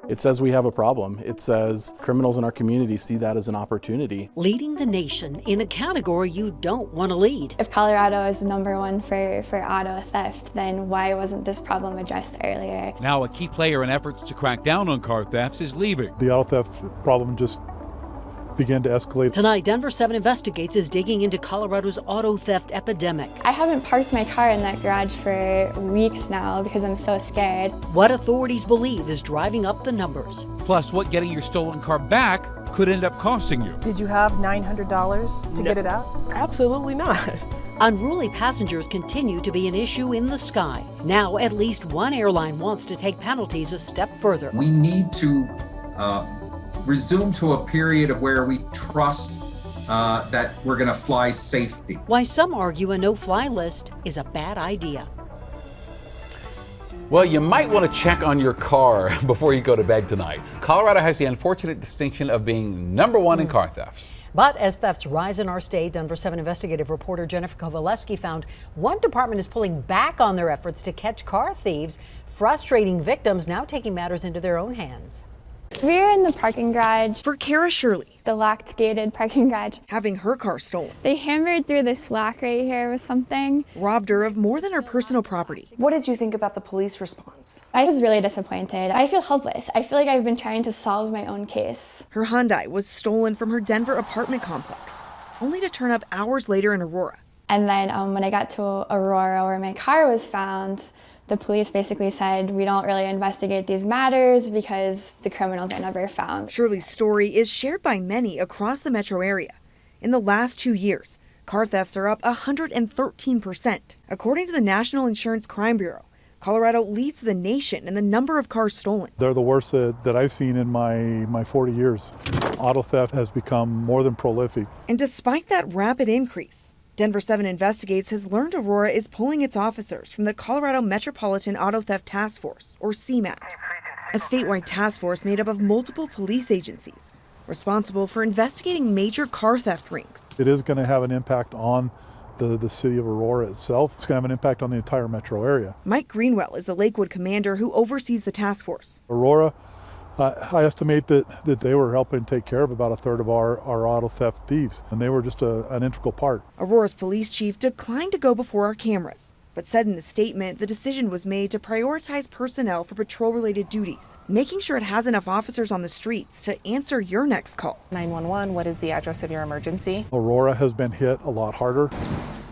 It says we have a problem. It says criminals in our community see that as an opportunity. Leading the nation in a category you don't want to lead. If Colorado is the #1 for auto theft, then why wasn't this problem addressed earlier? Now a key player in efforts to crack down on car thefts is leaving. The auto theft problem just began to escalate. Tonight, Denver 7 Investigates is digging into Colorado's auto theft epidemic. I haven't parked my car in that garage for weeks now because I'm so scared. What authorities believe is driving up the numbers. Plus, what getting your stolen car back could end up costing you. Did you have $900 to get it out? Absolutely not. Unruly passengers continue to be an issue in the sky. Now, at least one airline wants to take penalties a step further. We need to resume to a period of where we trust that we're going to fly safely. Why some argue a no-fly list is a bad idea. Well, you might want to check on your car before you go to bed tonight. Colorado has the unfortunate distinction of being #1 in car thefts. But as thefts rise in our state, Denver 7 investigative reporter Jennifer Kovaleski found one department is pulling back on their efforts to catch car thieves, frustrating victims now taking matters into their own hands. We were in the parking garage. For Kara Shirley, The locked gated parking garage. having her car stolen They hammered through this lock right here with something. robbed her of more than her personal property. What did you think about the police response? I was really disappointed. I feel helpless. I feel like I've been trying to solve my own case. Her Hyundai was stolen from her Denver apartment complex, only to turn up hours later in Aurora. And then when I got to Aurora, where my car was found, the police basically said, we don't really investigate these matters because the criminals are never found. Shirley's story is shared by many across the metro area. In the last 2 years, car thefts are up 113%. According to the National Insurance Crime Bureau, Colorado leads the nation in the number of cars stolen. They're the worst that I've seen in my 40 years. Auto theft has become more than prolific. And despite that rapid increase, Denver 7 Investigates has learned Aurora is pulling its officers from the Colorado Metropolitan Auto Theft Task Force, or CMAT, a statewide task force made up of multiple police agencies responsible for investigating major car theft rings. It is going to have an impact on the city of Aurora itself. It's going to have an impact on the entire metro area. Mike Greenwell is the Lakewood commander who oversees the task force. Aurora, I estimate that they were helping take care of about a third of our auto theft thieves, and they were just an integral part. Aurora's police chief declined to go before our cameras, but said in a statement the decision was made to prioritize personnel for patrol-related duties, making sure it has enough officers on the streets to answer your next call. 911, what is the address of your emergency? Aurora has been hit a lot harder.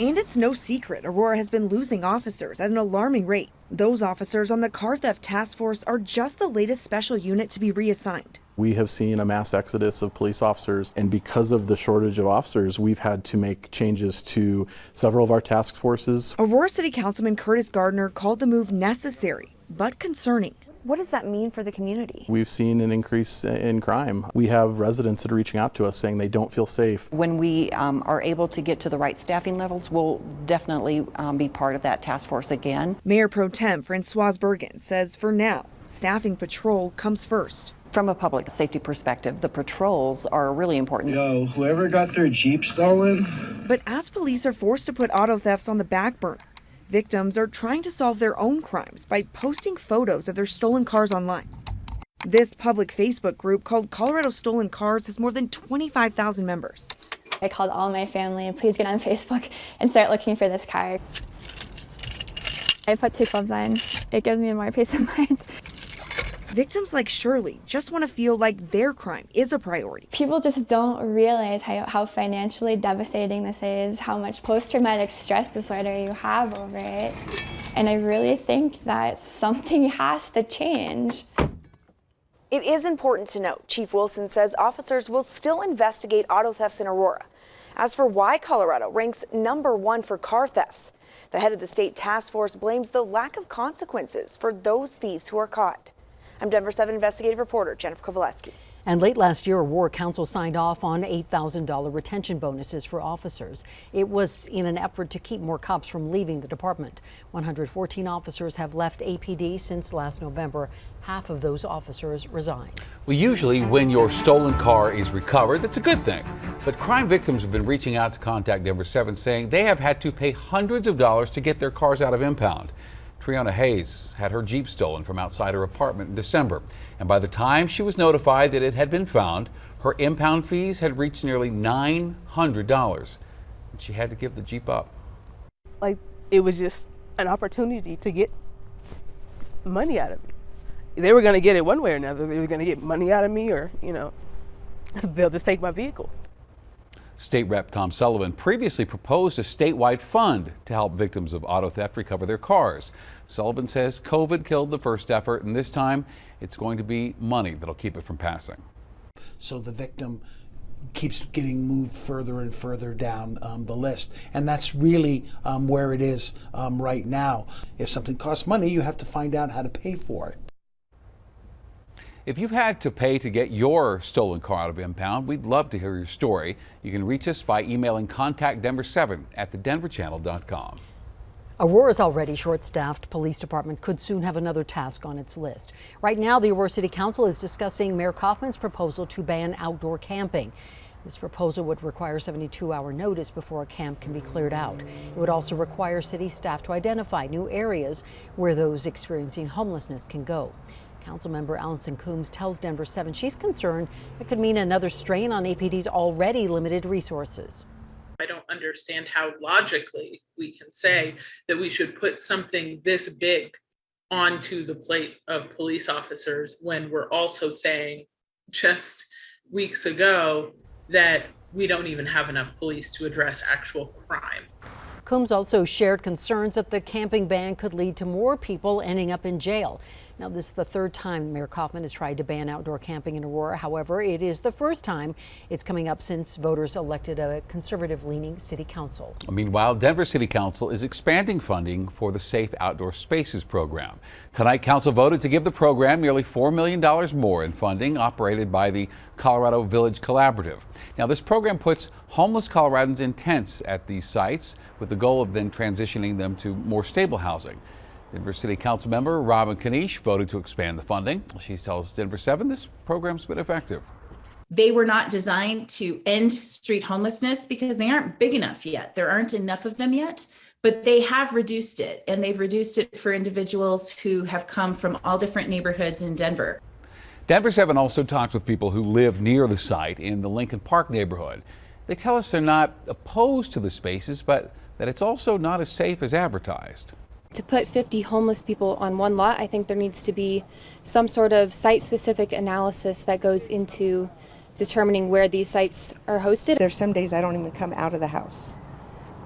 And it's no secret Aurora has been losing officers at an alarming rate. Those officers on the car theft task force are just the latest special unit to be reassigned. We have seen a mass exodus of police officers, and because of the shortage of officers, we've had to make changes to several of our task forces. Aurora City Councilman Curtis Gardner called the move necessary, but concerning. What does that mean for the community? We've seen an increase in crime. We have residents that are reaching out to us saying they don't feel safe. When we are able to get to the right staffing levels, we'll definitely be part of that task force again. Mayor Pro Tem Francoise Bergen says for now, staffing patrol comes first. From a public safety perspective, the patrols are really important. Yo, whoever got their Jeep stolen. But as police are forced to put auto thefts on the back burner, victims are trying to solve their own crimes by posting photos of their stolen cars online. This public Facebook group called Colorado Stolen Cars has more than 25,000 members. I called all my family, please get on Facebook and start looking for this car. I put 2 clubs on. It gives me more peace of mind. Victims like Shirley just want to feel like their crime is a priority. People just don't realize how financially devastating this is, how much post-traumatic stress disorder you have over it. And I really think that something has to change. It is important to note, Chief Wilson says officers will still investigate auto thefts in Aurora. As for why Colorado ranks #1 for car thefts, the head of the state task force blames the lack of consequences for those thieves who are caught. I'm Denver 7 investigative reporter Jennifer Kovaleski. And late last year, Aurora Council signed off on $8,000 retention bonuses for officers. It was in an effort to keep more cops from leaving the department. 114 officers have left APD since last November. Half of those officers resigned. Well, usually when your stolen car is recovered, that's a good thing. But crime victims have been reaching out to contact Denver 7 saying they have had to pay hundreds of dollars to get their cars out of impound. Triona Hayes had her Jeep stolen from outside her apartment in December. And by the time she was notified that it had been found, her impound fees had reached nearly $900. And she had to give the Jeep up. Like, it was just an opportunity to get money out of me. They were going to get it one way or another. They were going to get money out of me, or, they'll just take my vehicle. State Rep Tom Sullivan previously proposed a statewide fund to help victims of auto theft recover their cars. Sullivan says COVID killed the first effort, and this time it's going to be money that'll keep it from passing. So the victim keeps getting moved further and further down the list. And that's really where it is right now. If something costs money, you have to find out how to pay for it. If you've had to pay to get your stolen car out of impound, we'd love to hear your story. You can reach us by emailing contactdenver7@thedenverchannel.com. Aurora's already short-staffed police department could soon have another task on its list. Right now, the Aurora City Council is discussing Mayor Kaufman's proposal to ban outdoor camping. This proposal would require 72-hour notice before a camp can be cleared out. It would also require city staff to identify new areas where those experiencing homelessness can go. Councilmember Allison Coombs tells Denver 7 she's concerned it could mean another strain on APD's already limited resources. I don't understand how logically we can say that we should put something this big onto the plate of police officers when we're also saying just weeks ago that we don't even have enough police to address actual crime. Coombs also shared concerns that the camping ban could lead to more people ending up in jail. Now, this is the third time Mayor Kaufman has tried to ban outdoor camping in Aurora. However, it is the first time it's coming up since voters elected a conservative-leaning city council. Meanwhile, Denver City Council is expanding funding for the Safe Outdoor Spaces program. Tonight, council voted to give the program nearly $4 million more in funding operated by the Colorado Village Collaborative. Now, this program puts homeless Coloradans in tents at these sites with the goal of then transitioning them to more stable housing. Denver City Council member Robin Kanish voted to expand the funding. She tells Denver 7 this program's been effective. They were not designed to end street homelessness because they aren't big enough yet. There aren't enough of them yet, but they have reduced it, and they've reduced it for individuals who have come from all different neighborhoods in Denver. Denver 7 also talked with people who live near the site in the Lincoln Park neighborhood. They tell us they're not opposed to the spaces, but that it's also not as safe as advertised. To put 50 homeless people on one lot, I think there needs to be some sort of site-specific analysis that goes into determining where these sites are hosted. There's some days I don't even come out of the house.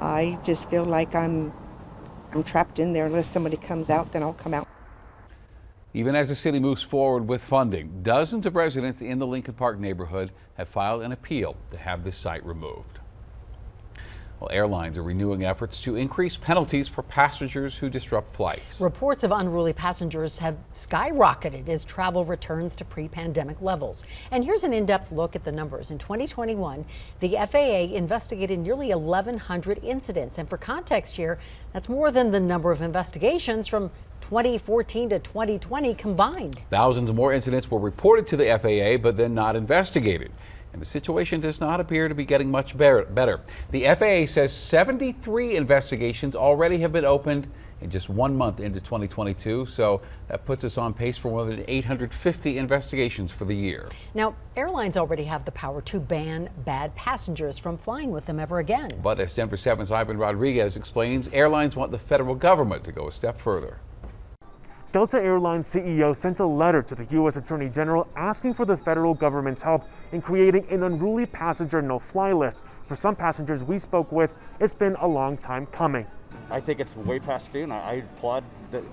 I just feel like I'm trapped in there. Unless somebody comes out, then I'll come out. Even as the city moves forward with funding, dozens of residents in the Lincoln Park neighborhood have filed an appeal to have this site removed. Well, airlines are renewing efforts to increase penalties for passengers who disrupt flights. Reports of unruly passengers have skyrocketed as travel returns to pre-pandemic levels. And here's an in-depth look at the numbers. In 2021, the FAA investigated nearly 1,100 incidents. And for context here, that's more than the number of investigations from 2014 to 2020 combined. Thousands more incidents were reported to the FAA, but then not investigated. And the situation does not appear to be getting much better. The FAA says 73 investigations already have been opened in just 1 month into 2022. So that puts us on pace for more than 850 investigations for the year. Now, airlines already have the power to ban bad passengers from flying with them ever again. But as Denver 7's Ivan Rodriguez explains, airlines want the federal government to go a step further. Delta Airlines CEO sent a letter to the U.S. Attorney General asking for the federal government's help in creating an unruly passenger no-fly list. For some passengers we spoke with, it's been a long time coming. I think it's way past due, and I applaud that.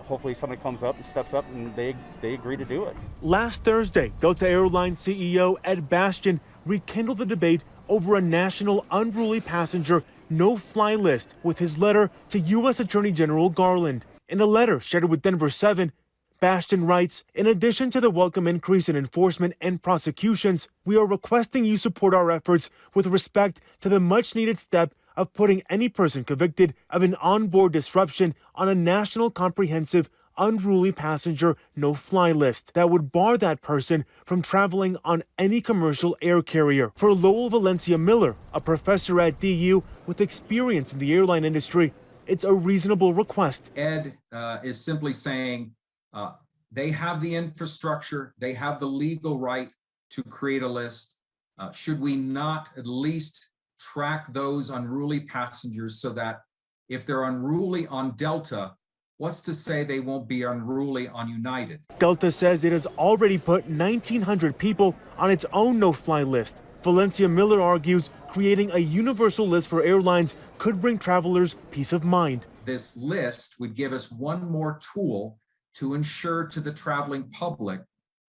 Hopefully somebody comes up and steps up and they agree to do it. Last Thursday, Delta Airlines CEO Ed Bastian rekindled the debate over a national unruly passenger no-fly list with his letter to U.S. Attorney General Garland. In a letter shared with Denver 7, Bastian writes, in addition to the welcome increase in enforcement and prosecutions, we are requesting you support our efforts with respect to the much-needed step of putting any person convicted of an onboard disruption on a national comprehensive unruly passenger no-fly list that would bar that person from traveling on any commercial air carrier. For Lowell Valencia Miller, a professor at DU with experience in the airline industry, it's a reasonable request. Ed is simply saying they have the infrastructure, they have the legal right to create a list. Should we not at least track those unruly passengers so that if they're unruly on Delta, what's to say they won't be unruly on United? Delta says it has already put 1,900 people on its own no-fly list. Valencia Miller argues creating a universal list for airlines could bring travelers peace of mind. This list would give us one more tool to ensure to the traveling public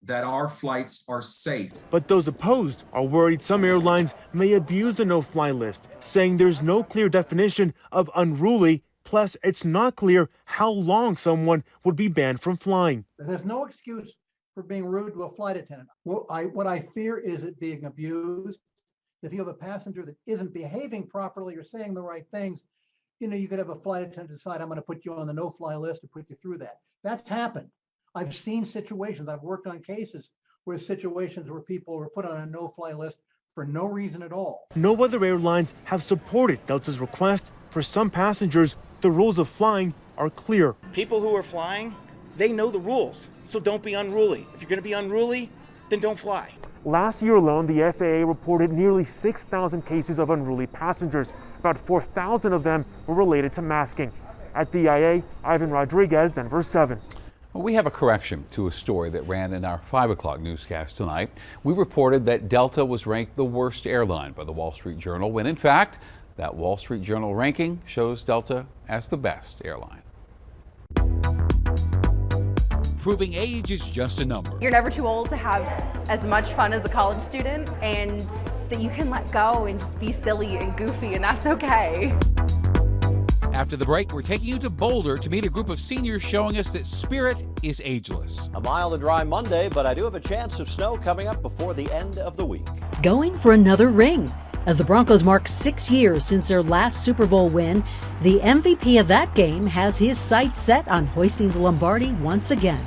that our flights are safe. But those opposed are worried some airlines may abuse the no-fly list, saying there's no clear definition of unruly, plus it's not clear how long someone would be banned from flying. There's no excuse for being rude to a flight attendant. What I fear is it being abused. If you have a passenger that isn't behaving properly or saying the right things, you could have a flight attendant decide, I'm going to put you on the no-fly list and put you through that. That's happened. I've seen situations, I've worked on cases where situations where people were put on a no-fly list for no reason at all. No other airlines have supported Delta's request. For some passengers, the rules of flying are clear. People who are flying, they know the rules, so don't be unruly. If you're going to be unruly, then don't fly. Last year alone, the FAA reported nearly 6,000 cases of unruly passengers. About 4,000 of them were related to masking. At DIA, Ivan Rodriguez, Denver 7. Well, we have a correction to a story that ran in our 5 o'clock newscast tonight. We reported that Delta was ranked the worst airline by the Wall Street Journal, when in fact, that Wall Street Journal ranking shows Delta as the best airline. Proving age is just a number. You're never too old to have as much fun as a college student, and that you can let go and just be silly and goofy, and that's okay. After the break, we're taking you to Boulder to meet a group of seniors showing us that spirit is ageless. A mild and dry Monday, but I do have a chance of snow coming up before the end of the week. Going for another ring. As the Broncos mark 6 years since their last Super Bowl win, the MVP of that game has his sights set on hoisting the Lombardi once again.